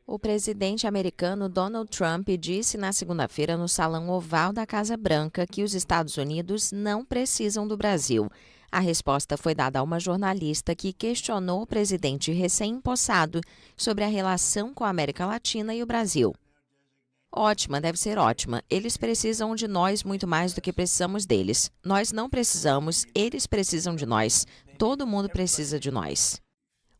O presidente americano Donald Trump disse na segunda-feira no Salão Oval da Casa Branca que os Estados Unidos não precisam do Brasil. A resposta foi dada a uma jornalista que questionou o presidente recém-empossado sobre a relação com a América Latina e o Brasil. Ótima, deve ser ótima. Eles precisam de nós muito mais do que precisamos deles. Nós não precisamos, eles precisam de nós. Todo mundo precisa de nós.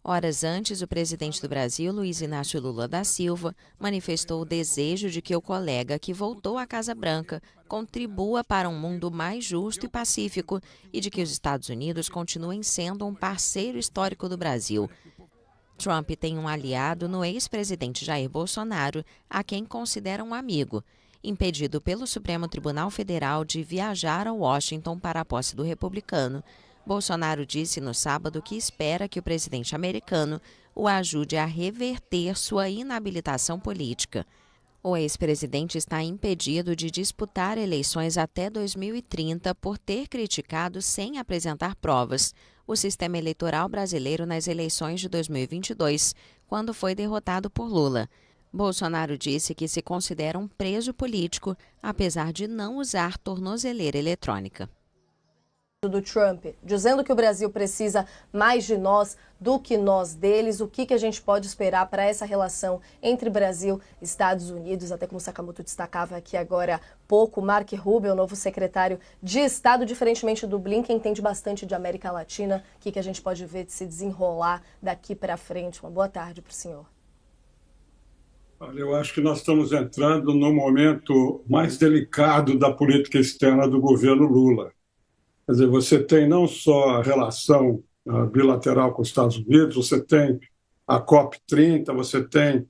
Horas antes, o presidente do Brasil, Luiz Inácio Lula da Silva, manifestou o desejo de que o colega que voltou à Casa Branca contribua para um mundo mais justo e pacífico e de que os Estados Unidos continuem sendo um parceiro histórico do Brasil. Trump tem um aliado no ex-presidente Jair Bolsonaro, a quem considera um amigo, impedido pelo Supremo Tribunal Federal de viajar a Washington para a posse do republicano. Bolsonaro disse no sábado que espera que o presidente americano o ajude a reverter sua inabilitação política. O ex-presidente está impedido de disputar eleições até 2030 por ter criticado, sem apresentar provas, o sistema eleitoral brasileiro nas eleições de 2022, quando foi derrotado por Lula. Bolsonaro disse que se considera um preso político, apesar de não usar tornozeleira eletrônica. Do Trump, dizendo que o Brasil precisa mais de nós do que nós deles. O que a gente pode esperar para essa relação entre Brasil e Estados Unidos? Até como o Sakamoto destacava aqui agora há pouco, Mark Rubio, o novo secretário de Estado, diferentemente do Blinken, entende bastante de América Latina. O que a gente pode ver de se desenrolar daqui para frente? Uma boa tarde para o senhor. Olha, eu acho que nós estamos entrando no momento mais delicado da política externa do governo Lula. Quer dizer, você tem não só a relação bilateral com os Estados Unidos, você tem a COP30, você tem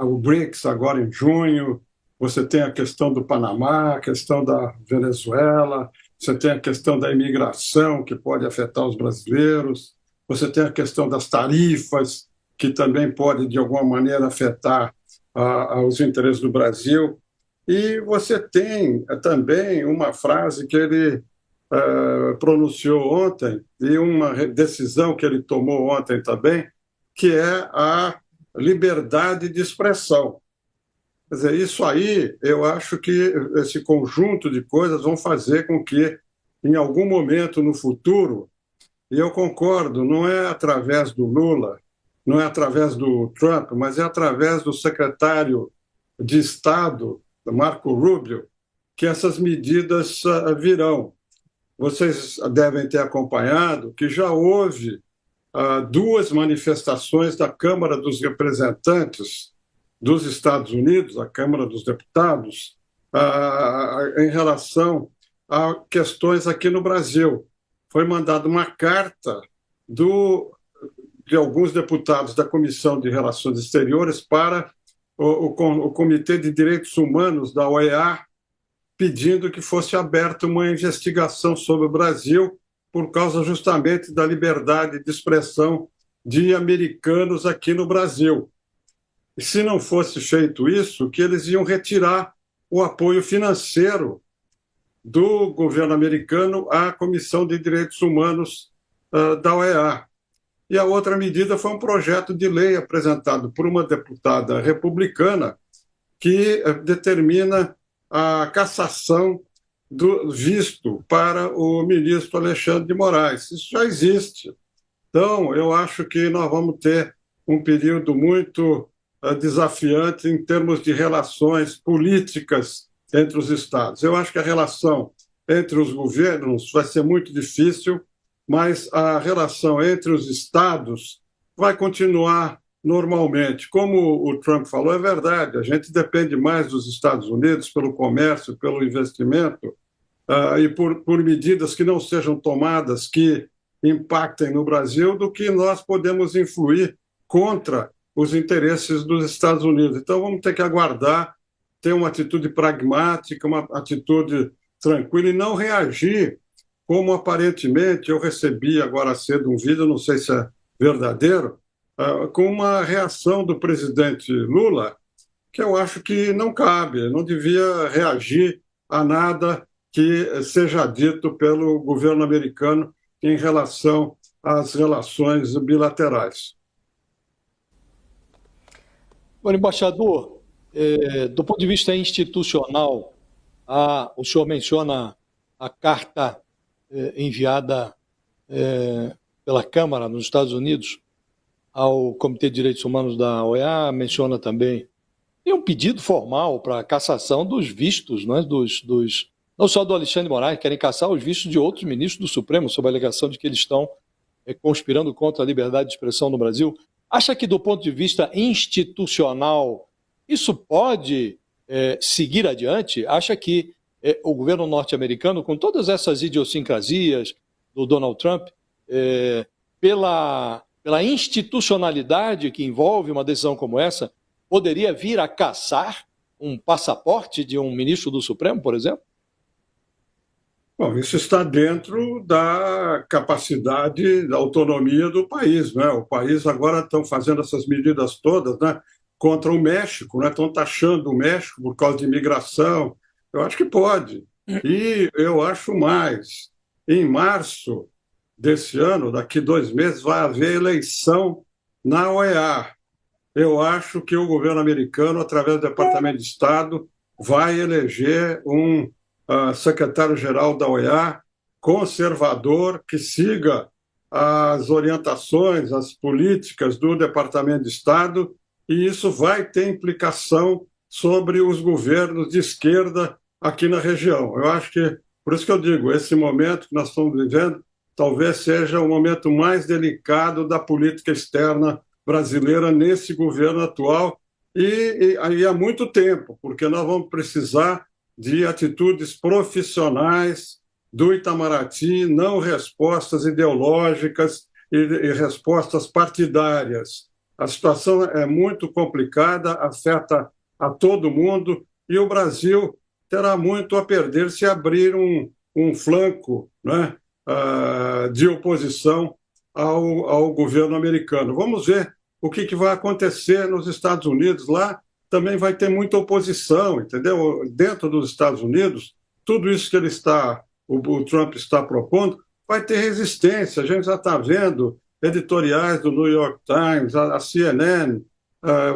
o BRICS agora em junho, você tem a questão do Panamá, a questão da Venezuela, você tem a questão da imigração, que pode afetar os brasileiros, você tem a questão das tarifas, que também pode, de alguma maneira, afetar os interesses do Brasil. E você tem também uma frase que ele pronunciou ontem, e uma decisão que ele tomou ontem também, que é a liberdade de expressão. Quer dizer, isso aí, eu acho que esse conjunto de coisas vão fazer com que, em algum momento no futuro, e eu concordo, não é através do Lula, não é através do Trump, mas é através do secretário de Estado, Marco Rubio, que essas medidas virão. Vocês devem ter acompanhado que já houve duas manifestações da Câmara dos Representantes dos Estados Unidos, a Câmara dos Deputados, em relação a questões aqui no Brasil. Foi mandada uma carta de alguns deputados da Comissão de Relações Exteriores para o Comitê de Direitos Humanos da OEA, pedindo que fosse aberta uma investigação sobre o Brasil por causa justamente da liberdade de expressão de americanos aqui no Brasil. E se não fosse feito isso, que eles iam retirar o apoio financeiro do governo americano à Comissão de Direitos Humanos da OEA. E a outra medida foi um projeto de lei apresentado por uma deputada republicana que determina a cassação do visto para o ministro Alexandre de Moraes. Isso já existe. Então, eu acho que nós vamos ter um período muito desafiante em termos de relações políticas entre os Estados. Eu acho que a relação entre os governos vai ser muito difícil, mas a relação entre os Estados vai continuar normalmente. Como o Trump falou, é verdade, a gente depende mais dos Estados Unidos pelo comércio, pelo investimento, e por medidas que não sejam tomadas que impactem no Brasil, do que nós podemos influir contra os interesses dos Estados Unidos. Então vamos ter que aguardar, ter uma atitude pragmática, uma atitude tranquila e não reagir como aparentemente eu recebi agora cedo um vídeo, não sei se é verdadeiro, com uma reação do presidente Lula, que eu acho que não cabe, não devia reagir a nada que seja dito pelo governo americano em relação às relações bilaterais. Bom, embaixador, do ponto de vista institucional, o senhor menciona a carta enviada pela Câmara nos Estados Unidos ao Comitê de Direitos Humanos da OEA, menciona também, tem um pedido formal para a cassação dos vistos, não é? Não só do Alexandre de Moraes, querem cassar os vistos de outros ministros do Supremo, sob a alegação de que eles estão conspirando contra a liberdade de expressão no Brasil. Acha que, do ponto de vista institucional, isso pode seguir adiante? Acha que o governo norte-americano, com todas essas idiosincrasias do Donald Trump, pela institucionalidade que envolve uma decisão como essa, poderia vir a cassar um passaporte de um ministro do Supremo, por exemplo? Bom, isso está dentro da capacidade, da autonomia do país, né? O país agora estão fazendo essas medidas todas, né, contra o México, né? Estão taxando o México por causa de imigração. Eu acho que pode. E eu acho mais. Em março desse ano, daqui 2 meses, vai haver eleição na OEA. Eu acho que o governo americano, através do Departamento de Estado, vai eleger um secretário-geral da OEA conservador que siga as orientações, as políticas do Departamento de Estado, e isso vai ter implicação sobre os governos de esquerda aqui na região. Eu acho que, por isso que eu digo, esse momento que nós estamos vivendo talvez seja o momento mais delicado da política externa brasileira nesse governo atual, e há muito tempo, porque nós vamos precisar de atitudes profissionais do Itamaraty, não respostas ideológicas e respostas partidárias. A situação é muito complicada, afeta a todo mundo, e o Brasil terá muito a perder se abrir um flanco, né, de oposição ao governo americano. Vamos ver o que vai acontecer nos Estados Unidos. Lá também vai ter muita oposição, entendeu? Dentro dos Estados Unidos, tudo isso que o Trump está propondo, vai ter resistência. A gente já está vendo editoriais do New York Times, a CNN,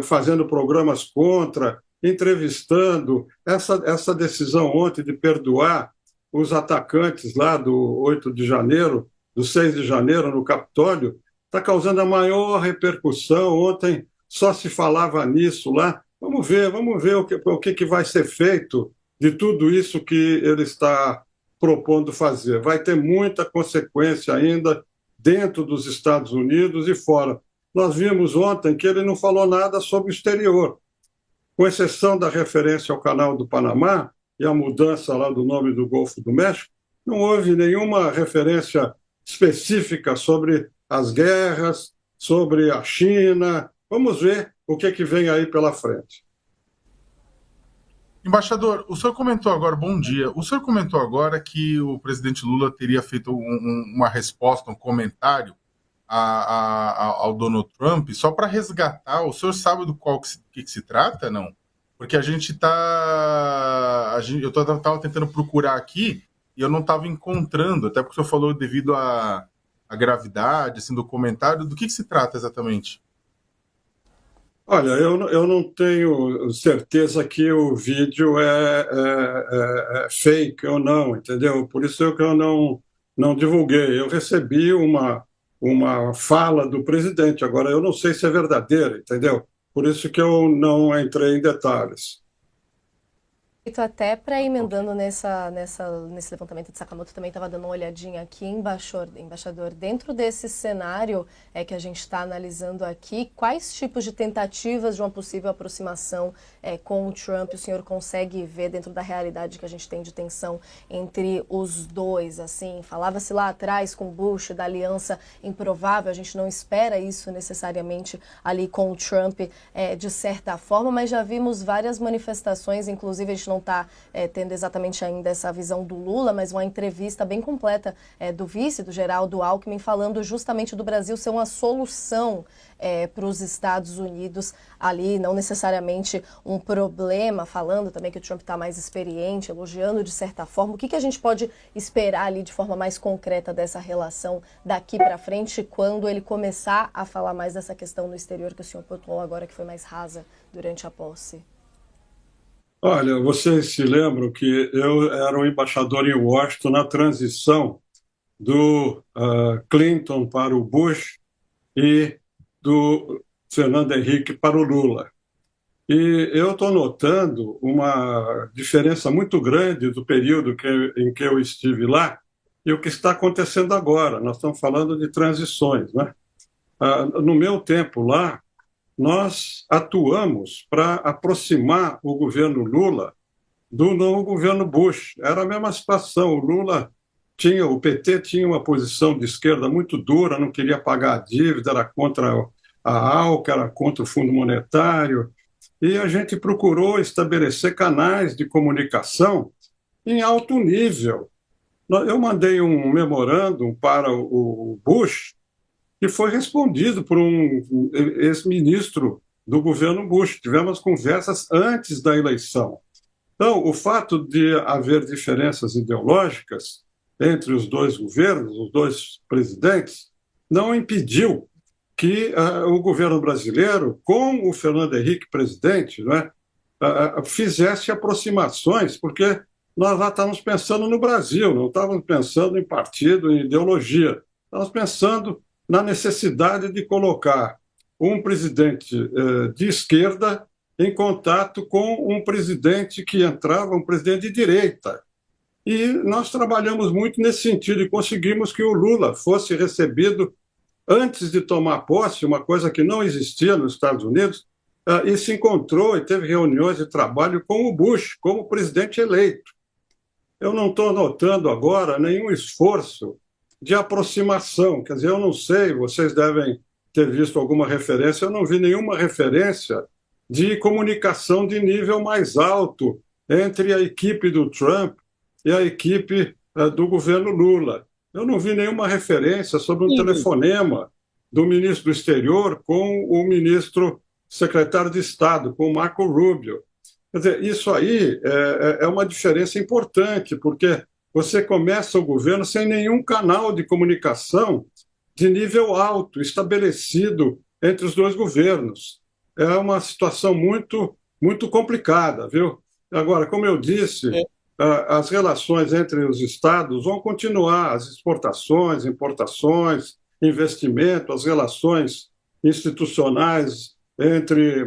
fazendo programas contra, entrevistando. Essa decisão ontem de perdoar os atacantes lá do 8 de janeiro, do 6 de janeiro, no Capitólio, está causando a maior repercussão. Ontem só se falava nisso lá. Vamos ver o que vai ser feito de tudo isso que ele está propondo fazer. Vai ter muita consequência ainda dentro dos Estados Unidos e fora. Nós vimos ontem que ele não falou nada sobre o exterior, com exceção da referência ao Canal do Panamá e a mudança lá do nome do Golfo do México. Não houve nenhuma referência específica sobre as guerras, sobre a China. Vamos ver o que vem aí pela frente. Embaixador, o senhor comentou agora, bom dia, o senhor comentou agora que o presidente Lula teria feito uma resposta, um comentário ao Donald Trump, só para resgatar. O senhor sabe do que se trata, não? Porque eu estava tentando procurar aqui e eu não estava encontrando, até porque o senhor falou devido à gravidade assim, do comentário. Do que se trata exatamente? Olha, eu não tenho certeza que o vídeo é fake ou não, entendeu? Por isso que eu não divulguei. Eu recebi uma fala do presidente, agora eu não sei se é verdadeira, entendeu? Por isso que eu não entrei em detalhes. Até para emendando nesse levantamento de Sakamoto, também estava dando uma olhadinha aqui, embaixador, dentro desse cenário que a gente está analisando aqui, quais tipos de tentativas de uma possível aproximação com o Trump o senhor consegue ver dentro da realidade que a gente tem de tensão entre os dois? Assim, falava-se lá atrás com Bush da aliança improvável, a gente não espera isso necessariamente ali com o Trump de certa forma, mas já vimos várias manifestações, inclusive a gente não não está tendo exatamente ainda essa visão do Lula, mas uma entrevista bem completa do vice, do Geraldo Alckmin, falando justamente do Brasil ser uma solução para os Estados Unidos ali, não necessariamente um problema, falando também que o Trump está mais experiente, elogiando de certa forma. O que a gente pode esperar ali de forma mais concreta dessa relação daqui para frente, quando ele começar a falar mais dessa questão no exterior que o senhor pontuou agora, que foi mais rasa durante a posse? Olha, vocês se lembram que eu era o embaixador em Washington na transição do Clinton para o Bush e do Fernando Henrique para o Lula. E eu estou notando uma diferença muito grande do período em que eu estive lá e o que está acontecendo agora. Nós estamos falando de transições, né? No meu tempo lá, nós atuamos para aproximar o governo Lula do novo governo Bush. Era a mesma situação. O PT tinha uma posição de esquerda muito dura, não queria pagar a dívida, era contra a ALCA, era contra o Fundo Monetário, e a gente procurou estabelecer canais de comunicação em alto nível. Eu mandei um memorândum para o Bush, que foi respondido por um ex-ministro do governo Bush. Tivemos conversas antes da eleição. Então, o fato de haver diferenças ideológicas entre os dois governos, os dois presidentes, não impediu que o governo brasileiro, com o Fernando Henrique presidente, né, fizesse aproximações, porque nós lá estávamos pensando no Brasil, não estávamos pensando em partido, em ideologia. Estávamos pensando na necessidade de colocar um presidente de esquerda em contato com um presidente que entrava, um presidente de direita. E nós trabalhamos muito nesse sentido e conseguimos que o Lula fosse recebido antes de tomar posse, uma coisa que não existia nos Estados Unidos, e se encontrou e teve reuniões de trabalho com o Bush, como presidente eleito. Eu não estou notando agora nenhum esforço de aproximação. Quer dizer, eu não sei, vocês devem ter visto alguma referência, eu não vi nenhuma referência de comunicação de nível mais alto entre a equipe do Trump e a equipe do governo Lula. Eu não vi nenhuma referência sobre um telefonema do ministro do Exterior com o ministro secretário de Estado, com o Marco Rubio. Quer dizer, isso aí é uma diferença importante, porque você começa o governo sem nenhum canal de comunicação de nível alto estabelecido entre os dois governos. É uma situação muito, muito complicada, viu? Agora, como eu disse, as relações entre os estados vão continuar, as exportações, importações, investimento, as relações institucionais entre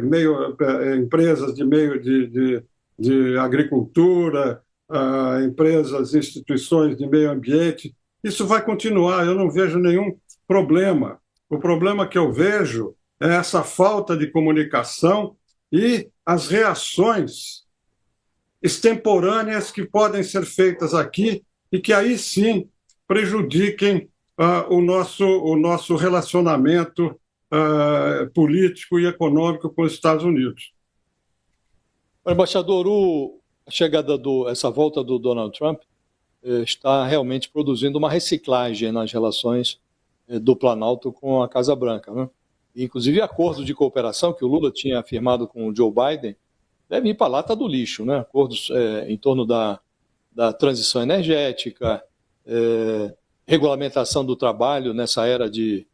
empresas de meio de agricultura, empresas, instituições de meio ambiente, isso vai continuar, eu não vejo nenhum problema. O problema que eu vejo é essa falta de comunicação e as reações extemporâneas que podem ser feitas aqui e que aí sim prejudiquem o nosso relacionamento político e econômico com os Estados Unidos. Embaixador, essa volta do Donald Trump está realmente produzindo uma reciclagem nas relações do Planalto com a Casa Branca, né? Inclusive acordos de cooperação que o Lula tinha firmado com o Joe Biden devem ir para a lata do lixo, né? Acordos em torno da transição energética, regulamentação do trabalho nessa era de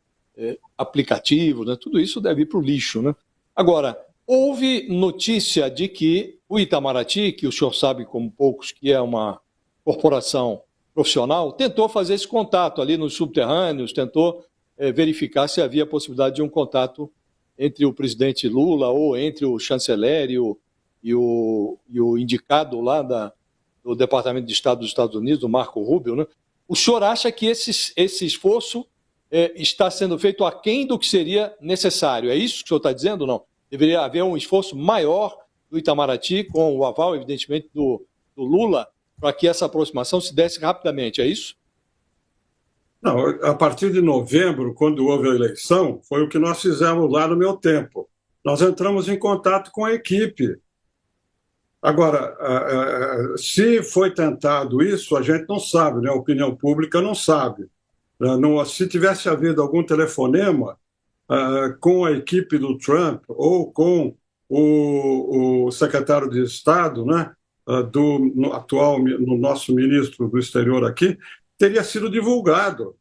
aplicativos, né? Tudo isso deve ir para o lixo, né? Agora, houve notícia de que o Itamaraty, que o senhor sabe como poucos que é uma corporação profissional, tentou fazer esse contato ali nos subterrâneos, tentou verificar se havia possibilidade de um contato entre o presidente Lula ou entre o chanceler e o indicado lá do Departamento de Estado dos Estados Unidos, o Marco Rubio, né? O senhor acha que esse esforço está sendo feito aquém do que seria necessário? É isso que o senhor está dizendo ou não? Deveria haver um esforço maior do Itamaraty, com o aval, evidentemente, do Lula, para que essa aproximação se desse rapidamente, é isso? Não, a partir de novembro, quando houve a eleição, foi o que nós fizemos lá no meu tempo. Nós entramos em contato com a equipe Agora, se foi tentado isso, a gente não sabe, né? A opinião pública não sabe. Se tivesse havido algum telefonema com a equipe do Trump ou com o secretário de Estado, né, no nosso ministro do exterior aqui, teria sido divulgado.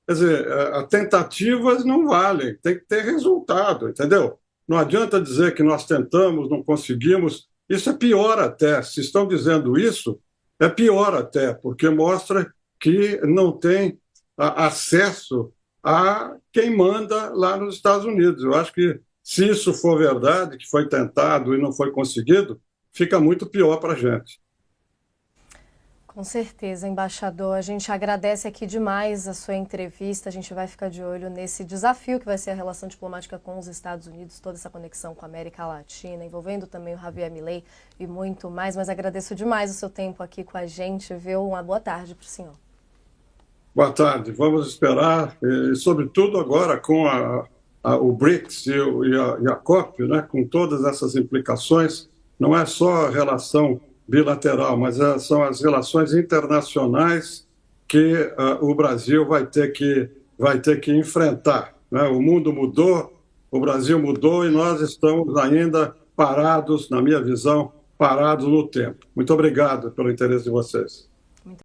Quer dizer, tentativas não valem, tem que ter resultado, entendeu? Não adianta dizer que nós tentamos, não conseguimos. Isso é pior até. Se estão dizendo isso, é pior até, porque mostra que não tem acesso a quem manda lá nos Estados Unidos. Eu acho que, se isso for verdade, que foi tentado e não foi conseguido, fica muito pior para a gente. Com certeza, embaixador. A gente agradece aqui demais a sua entrevista. A gente vai ficar de olho nesse desafio que vai ser a relação diplomática com os Estados Unidos, toda essa conexão com a América Latina, envolvendo também o Javier Milei e muito mais. Mas agradeço demais o seu tempo aqui com a gente, viu? Uma boa tarde para o senhor. Boa tarde. Vamos esperar, e sobretudo agora com o BRICS e a COP, né, com todas essas implicações, não é só a relação bilateral, mas são as relações internacionais que o Brasil vai ter que enfrentar, né? O mundo mudou, o Brasil mudou e nós estamos ainda parados, na minha visão, parados no tempo. Muito obrigado pelo interesse de vocês.